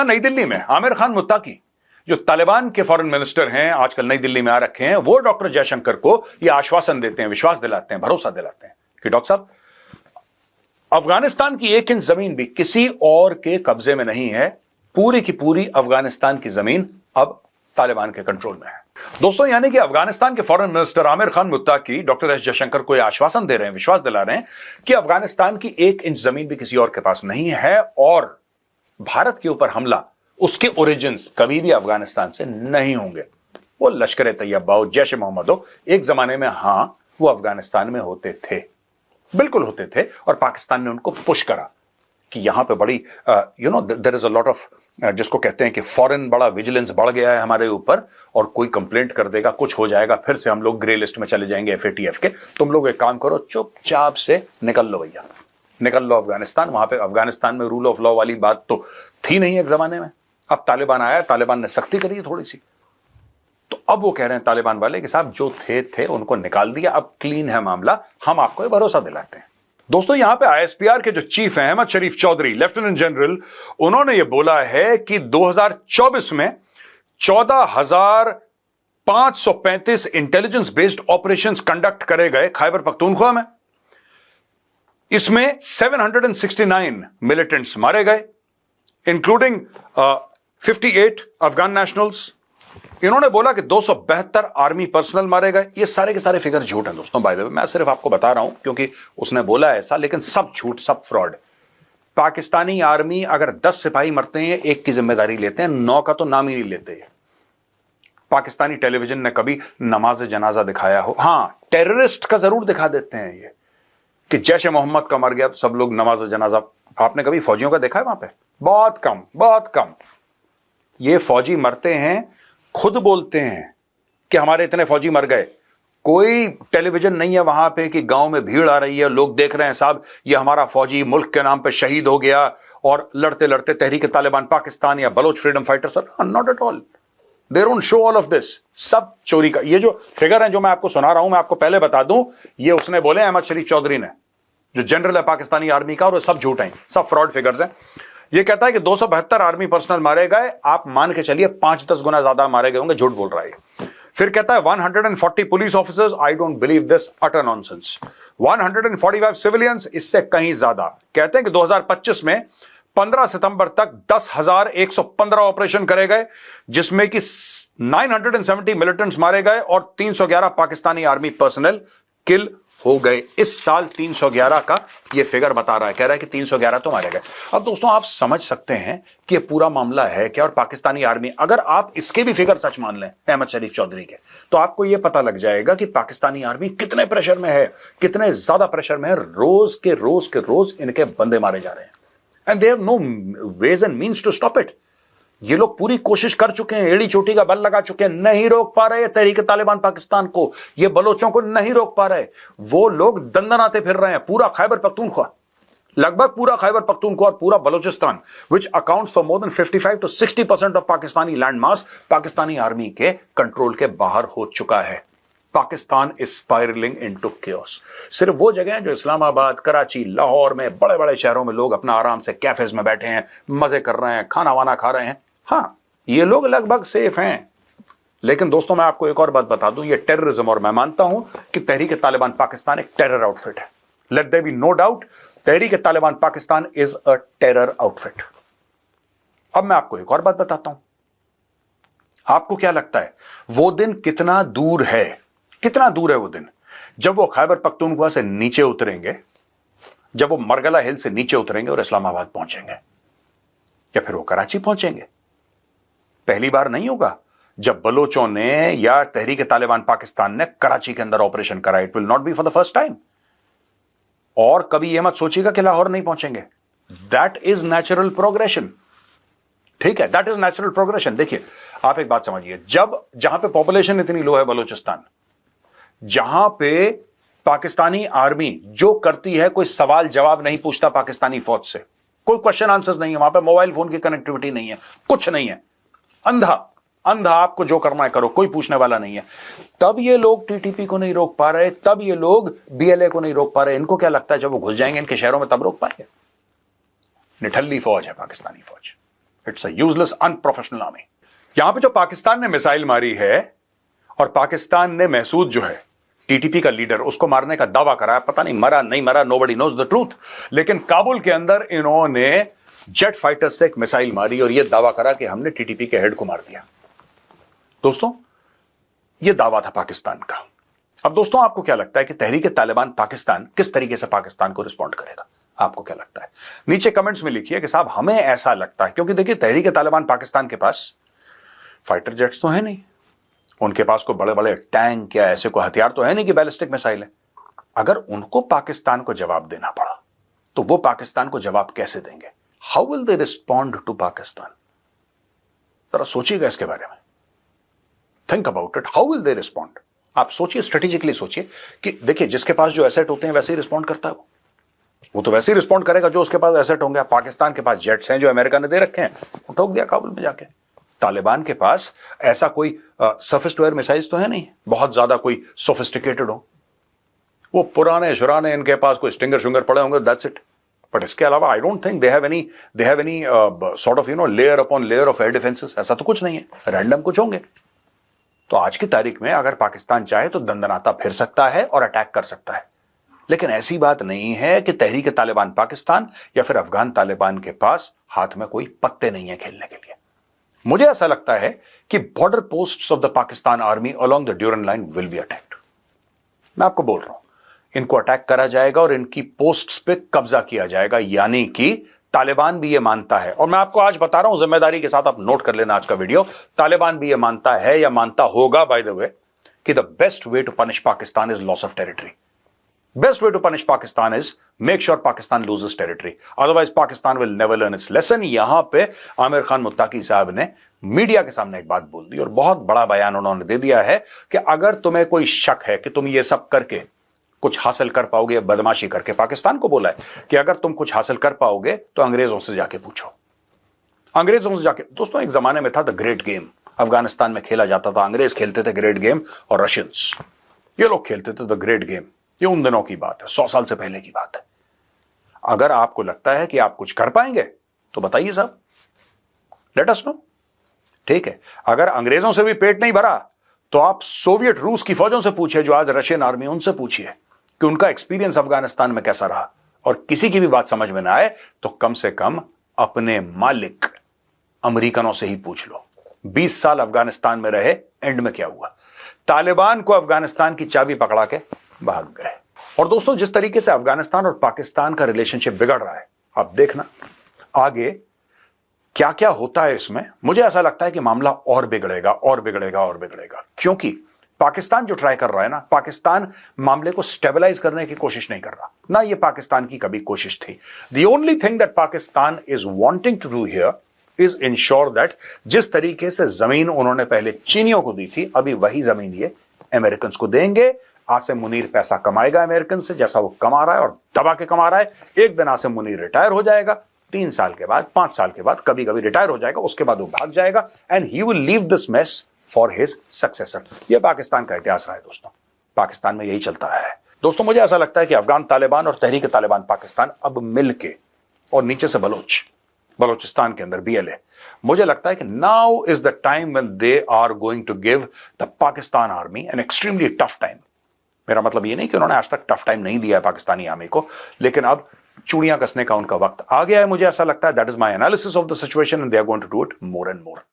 यहां नई दिल्ली में आमिर खान मुत्ताकी जो तालिबान के फॉरेन मिनिस्टर हैं, आजकल नई दिल्ली में आ रखे हैं, वो डॉक्टर जयशंकर को यह आश्वासन देते हैं, विश्वास दिलाते हैं, भरोसा दिलाते हैं कि डॉक्टर साहब अफगानिस्तान की 1 इंच जमीन भी किसी और के कब्जे में नहीं है, पूरी की पूरी अफगानिस्तान की जमीन अब तालिबान के कंट्रोल में है। दोस्तों, यानी कि अफगानिस्तान के foreign minister Aamir Khan मुत्ताकी doctor S Jaishankar को यह आश्वासन दे रहे हैं, विश्वास दिला रहे हैं कि अफगानिस्तान की 1 इंच जमीन भी किसी और के पास नहीं है और भारत के ऊपर हमला, उसके ओरिजिन्स कभी भी अफगानिस्तान से नहीं होंगे। वो लश्कर तैयबा हो, जैश ए मोहम्मद हो, एक जमाने में हां वो अफगानिस्तान में होते थे, बिल्कुल होते थे, और पाकिस्तान ने उनको पुश करा कि यहां पे बड़ी there is a lot of, जिसको कहते हैं कि फॉरेन बड़ा विजिलेंस बढ़ गया है हमारे ऊपर, और कोई कंप्लेंट कर देगा, कुछ हो जाएगा, फिर से हम लोग ग्रे लिस्ट में चले जाएंगे FATF के। तुम लोग एक काम करो, चुपचाप से निकल लो भैया, निकल लो अफगानिस्तान। वहां पे अफगानिस्तान में रूल ऑफ लॉ वाली बात तो थी नहीं एक जमाने में। अब तालिबान आया, तालिबान ने सख्ती करी है थोड़ी सी, तो अब वो कह रहे हैं तालिबान वाले कि साहब जो थे उनको निकाल दिया, अब क्लीन है मामला, हम आपको ये भरोसा दिलाते हैं। दोस्तों, यहां पे ISPR के जो चीफ हैं अहमद शरीफ चौधरी, लेफ्टिनेंट जनरल, उन्होंने ये बोला है कि 2024 में 14,535 इंटेलिजेंस बेस्ड ऑपरेशंस कंडक्ट करे गए खैबर पख्तूनख्वा में। इसमें 769 मिलिटेंट्स मारे गए, इंक्लूडिंग 58 अफगान नेशनल्स। इन्होंने बोला कि 272 आर्मी पर्सनल मारे गए। ये सारे के सारे फिगर झूठ हैं दोस्तों, बाय द वे, मैं सिर्फ आपको बता रहा हूं क्योंकि उसने बोला ऐसा, लेकिन सब झूठ, सब फ्रॉड। पाकिस्तानी आर्मी अगर 10 सिपाही मरते हैं, 1 की जिम्मेदारी लेते हैं, 9 का तो नाम ही नहीं लेते हैं। पाकिस्तानी टेलीविजन ने कभी नमाज जनाजा दिखाया हो? हां, टेररिस्ट का जरूर दिखा देते हैं ये कि जैश ए मोहम्मद का मर गया तो सब लोग नमाज जनाजा। आपने कभी फौजियों का देखा है वहां पे? बहुत कम, बहुत कम। ये फौजी मरते हैं, खुद बोलते हैं कि हमारे इतने फौजी मर गए। कोई टेलीविजन नहीं है वहां पे कि गांव में भीड़ आ रही है, लोग देख रहे हैं साहब ये हमारा फौजी मुल्क के नाम पे शहीद हो गया और लड़ते लड़ते तहरीक तालिबान पाकिस्तान या Baloch freedom fighters, not at all. They don't show all of this, सब चोरी का। ये जो फिगर है जो मैं आपको सुना रहा हूं, मैं आपको पहले बता दूं, ये उसने बोले अहमद शरीफ चौधरी ने, जो जनरल है पाकिस्तानी आर्मी का, और सब झूठ हैं, सब फ्रॉड फिगर्स हैं। ये कहता है कि 272 आर्मी पर्सनल मारे गए, आप मान के चलिए 5-10 गुना ज्यादा मारे गए होंगे, झूठ बोल रहा है। फिर कहता है 140 police officers, I don't believe this, utter nonsense. 145 civilians, इससे कहीं ज्यादा। कहते हैं कि 2025 में 15 सितंबर तक 10,115 ऑपरेशन करे गए, जिसमें कि 970 मिलिटेंट्स मारे गए और 311 पाकिस्तानी आर्मी पर्सनल किल हो गए। इस साल 311 का ये फिगर बता रहा है, कह रहा है कि 311 तो मारे गए। अब दोस्तों, आप समझ सकते हैं कि ये पूरा मामला है क्या। और पाकिस्तानी आर्मी, अगर आप इसके भी फिगर सच मान लें अहमद शरीफ चौधरी के, तो आपको यह पता लग जाएगा कि पाकिस्तानी आर्मी कितने प्रेशर में है, कितने ज्यादा प्रेशर में है। रोज के रोज इनके बंदे मारे जा रहे हैं, and they have no ways and means to stop it. ये लोग पूरी कोशिश कर चुके हैं, एड़ी चोटी का बल लगा चुके हैं, नहीं रोक पा रहे तहरीक तालिबान पाकिस्तान को, ये बलोचों को नहीं रोक पा रहे। वो लोग दंदनाते फिर रहे हैं, पूरा खैबर पख्तूनख्वा, लगभग पूरा खैबर पख्तूनख्वा और पूरा Balochistan, which accounts for more than 55 to 60% of Pakistani land mass, Pakistani army के कंट्रोल के बाहर हो चुका है। Pakistan is spiralling into chaos. सिर्फ वो जगह है जो इस्लामाबाद, कराची, लाहौर में, बड़े बड़े शहरों में लोग अपना आराम से कैफेज में बैठे हैं, मजे कर रहे हैं, खाना वाना खा रहे हैं। हाँ, ये लोग लगभग सेफ हैं। लेकिन दोस्तों, मैं आपको एक और बात बता दूं, ये टेररिज्म, और मैं मानता हूं कि तहरीक तालिबान पाकिस्तान एक टेरर आउटफिट है। Let there be no doubt, Tehreek Taliban Pakistan is a terror outfit. अब मैं आपको एक और बात बताता हूं। आपको क्या लगता है वो दिन कितना दूर है? कितना दूर है वो दिन जब वो खैबर पख्तूनख्वा से नीचे उतरेंगे, जब वो मरगला हिल से नीचे उतरेंगे और इस्लामाबाद पहुंचेंगे, या फिर वो कराची पहुंचेंगे? पहली बार नहीं होगा जब बलोचों ने या तहरीक तालिबान पाकिस्तान ने कराची के अंदर ऑपरेशन करा। It will not be for the first time. और कभी यह मत सोचिएगा कि लाहौर नहीं पहुंचेंगे। That is natural progression. ठीक है, दैट इज नेचुरल प्रोग्रेशन। देखिए, आप एक बात समझिए, जहां पे पॉपुलेशन इतनी लो है, बलूचिस्तान, जहां पे पाकिस्तानी आर्मी जो करती है, कोई सवाल जवाब नहीं पूछता पाकिस्तानी फौज से, कोई क्वेश्चन आंसर्स नहीं है, वहां पे मोबाइल फोन की कनेक्टिविटी नहीं है, कुछ नहीं है, अंधा अंधा आपको जो करना है करो, कोई पूछने वाला नहीं है। तब ये लोग टीटीपी को नहीं रोक पा रहे, तब ये लोग बीएलए को नहीं रोक पा रहे। इनको क्या लगता है जब वो घुस जाएंगे इनके शहरों में तब रोक पाएंगे? निठल्ली फौज है पाकिस्तानी फौज। It's a useless unprofessional army. यहां पे जो पाकिस्तान ने मिसाइल मारी है और पाकिस्तान ने महसूद जो है टीटीपी का लीडर उसको मारने का दावा करा है, पता नहीं मरा नहीं मरा, नोबडी नोज द ट्रूथ, लेकिन काबुल के अंदर इन्होंने जेट फाइटर से एक मिसाइल मारी और यह दावा करा कि हमने टीटीपी के हेड को मार दिया। दोस्तों यह दावा था पाकिस्तान का। अब दोस्तों आपको क्या लगता है कि तहरीक तालिबान पाकिस्तान किस तरीके से पाकिस्तान को रिस्पॉन्ड करेगा? आपको क्या लगता है? नीचे कमेंट्स में लिखिए कि साहब हमें ऐसा लगता है, क्योंकि देखिए तहरीक तालिबान पाकिस्तान के पास फाइटर जेट्स तो है नहीं, उनके पास कोई बड़े बड़े टैंक या ऐसे कोई हथियार तो है नहीं कि बैलिस्टिक मिसाइल है। अगर उनको पाकिस्तान को जवाब देना पड़ा तो वो पाकिस्तान को जवाब कैसे देंगे? How will they respond to Pakistan? जरा सोचिएगा इसके बारे में, think about it, how will they respond? आप सोचिए, स्ट्रेटेजिकली सोचिए कि देखिए जिसके पास जो एसेट होते हैं वैसे ही रिस्पॉन्ड करता है वो तो वैसे ही रिस्पॉन्ड करेगा जो उसके पास एसेट होंगे। पाकिस्तान के पास जेट्स हैं जो अमेरिका ने दे रखे हैं, वो ठोक दिया काबुल में जाके। तालिबान के पास ऐसा कोई सरफेस टू एयर मिसाइल्स तो है नहीं, बहुत ज्यादा कोई सोफिस्टिकेटेड हो, वो पुराने शुराने इनके पास कोई स्टिंगर शुंगर पड़े होंगे, दैट्स इट। बट इसके अलावा I don't think they have any sort of layer upon layer of air defences, ऐसा तो कुछ नहीं है, रैंडम कुछ होंगे। तो आज की तारीख में अगर पाकिस्तान चाहे तो दंदनाता फिर सकता है और अटैक कर सकता है, लेकिन ऐसी बात नहीं है कि तहरीक तालिबान पाकिस्तान या फिर अफगान तालिबान के पास हाथ में कोई पत्ते नहीं है खेलने के लिए। मुझे ऐसा लगता है कि border posts of the Pakistan army along the Durand line will be attacked. मैं आपको बोल रहा हूं, इनको अटैक करा जाएगा और इनकी पोस्ट्स पे कब्जा किया जाएगा, यानी कि तालिबान भी ये मानता है, और मैं आपको आज बता रहा हूं जिम्मेदारी के साथ, आप नोट कर लेना आज का वीडियो, तालिबान भी ये मानता है या मानता होगा बाय द वे कि the best way to punish Pakistan is loss of territory. Best way to punish Pakistan is make sure Pakistan loses territory. Otherwise, Pakistan will never learn its lesson. यहां पे आमिर खान मुत्ताकी साहब ने मीडिया के सामने एक बात बोल दी और बहुत बड़ा बयान उन्होंने दे दिया है कि अगर तुम्हें कोई शक है कि तुम ये सब करके कुछ हासिल कर पाओगे, बदमाशी करके, पाकिस्तान को बोला है कि अगर तुम कुछ हासिल कर पाओगे तो अंग्रेजों से जाके पूछो। अंग्रेजों से जाके, दोस्तों एक जमाने में था द ग्रेट गेम, अफगानिस्तान में खेला जाता था, अंग्रेज खेलते थे ग्रेट गेम और रशियंस, ये लोग खेलते थे द ग्रेट गेम। ये उन दिनों की बात है, 100 साल से पहले की बात है। अगर आपको लगता है कि आप कुछ कर पाएंगे तो बताइए साहब, लेट अस नो। ठीक है, अगर अंग्रेजों से भी पेट नहीं भरा तो आप सोवियत रूस की फौजों से पूछिए जो आज रशियन आर्मी, उनसे पूछिए कि उनका एक्सपीरियंस अफगानिस्तान में कैसा रहा। और किसी की भी बात समझ में ना आए तो कम से कम अपने मालिक अमेरिकनों से ही पूछ लो, 20 साल अफगानिस्तान में रहे, एंड में क्या हुआ? तालिबान को अफगानिस्तान की चाबी पकड़ा के भाग गए। और दोस्तों जिस तरीके से अफगानिस्तान और पाकिस्तान का रिलेशनशिप बिगड़ रहा है, आप देखना आगे क्या क्या होता है इसमें। मुझे ऐसा लगता है कि मामला और बिगड़ेगा और बिगड़ेगा और बिगड़ेगा, क्योंकि पाकिस्तान जो ट्राई कर रहा है ना, पाकिस्तान मामले को स्टेबलाइज करने की कोशिश नहीं कर रहा ना, ये पाकिस्तान की कभी कोशिश थी। The only thing that Pakistan is wanting to do here is ensure that जिस तरीके से जमीन उन्होंने पहले चीनियों को दी थी, अभी वही जमीन ये अमेरिकन को देंगे। आसिम मुनीर पैसा कमाएगा अमेरिकन से, जैसा वो कमा रहा है और दबा के कमा रहा है। एक दिन आसिम मुनीर रिटायर हो जाएगा, 3 साल के बाद, 5 साल के बाद, कभी कभी रिटायर हो जाएगा, उसके बाद वो भाग जाएगा and he will leave this mess for his successor. ये पाकिस्तान का इतिहास रहा है दोस्तों, पाकिस्तान में यही चलता है। दोस्तों मुझे ऐसा लगता है कि अफगान तालिबान और तहरीक तालिबान पाकिस्तान अब मिलके, और नीचे से बलोचिस्तान के अंदर BLA, मुझे लगता है कि now is the time when they are going to give the Pakistan army an extremely tough time. मेरा मतलब ये नहीं कि उन्होंने आज तक टफ टाइम नहीं दिया है पाकिस्तानी आर्मी को, लेकिन अब चूड़ियां कसने का उनका वक्त आ गया है। मुझे ऐसा लगता है, that is my analysis of the situation and they are going to do it more and more.